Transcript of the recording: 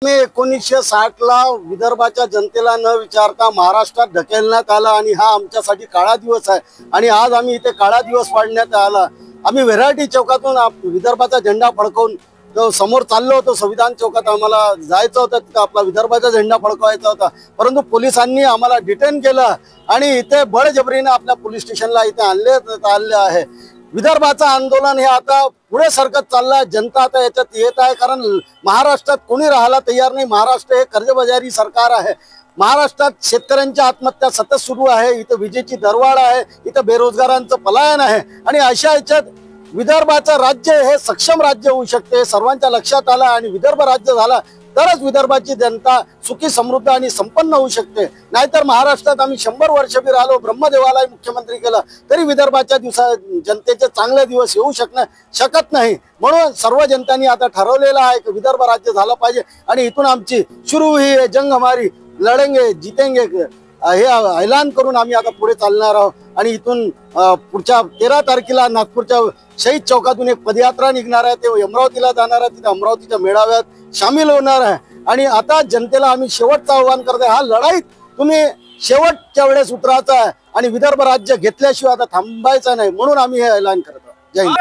मे 1960 ला विदर्भाच्या जनतेला न विचारता महाराष्ट्रात ढकलण्यात आला आणि हा आमच्यासाठी काळा दिवस आहे। आणि आज आम्ही इथे काळा दिवस पाडण्यात आला। आम्ही व्हेरायटी चौकातून विदर्भाचा झेंडा फडकवून तो समोर चाललो होतो। संविधान चौकात आम्हाला जायचं होतं, तिथे आपला विदर्भाचा झेंडा फडकवायचा होता, परंतु पोलिसांनी आम्हाला डिटेन केलं आणि इथे बळजबरीने आपल्या पोलीस स्टेशनला इथे आणले आहे। विदर्भाचा आंदोलन हे आता पुढे सरकत चालला। जनता आता याच्यात येत आहे, कारण महाराष्ट्रात कोणी राहायला तयार नाही। महाराष्ट्र हे कर्जबाजारी सरकार आहे। महाराष्ट्रात शेतकऱ्यांच्या आत्महत्या सतत सुरू आहे, इथं विजेची दरवाढ आहे, इथं बेरोजगारांचं पलायन आहे। आणि अशा याच्यात विदर्भाचं राज्य हे सक्षम राज्य होऊ शकते, सर्वांच्या लक्षात आलं। आणि विदर्भ राज्य झाला तरच विदर्भाची जनता सुखी समृद्ध आणि संपन्न होऊ शकते। नाहीतर महाराष्ट्रात आम्ही 100 वर्ष बी राहिलो, ब्रह्मदेवाला मुख्यमंत्री केलं तरी विदर्भाच्या जनतेचे चांगले दिवस येऊ शकत नाही। म्हणून सर्व जनतांनी आता ठरवलेलं आहे की विदर्भ राज्य झालं पाहिजे आणि इथून आमची सुरू ही जंग हमारी लढेंगे जीतेंगे हे ऐलान करून आम्ही आता पुढे चालणार आहोत। आणि इथून पुढच्या 13 तारखेला नागपूरच्या शहीद चौकातून एक पदयात्रा निघणार आहे, ते अमरावतीला जाणार आहे, तिथे अमरावतीच्या मेळाव्यात सामील होणार आहे। आणि आता जनतेला आम्ही शेवटचं आव्हान करतोय, हा लढाईत तुम्ही शेवटच्या वेळेस उतरायचा आहे आणि विदर्भ राज्य घेतल्याशिवाय आता थांबायचं नाही, म्हणून आम्ही हे ऐलान करतो। जय हिंद।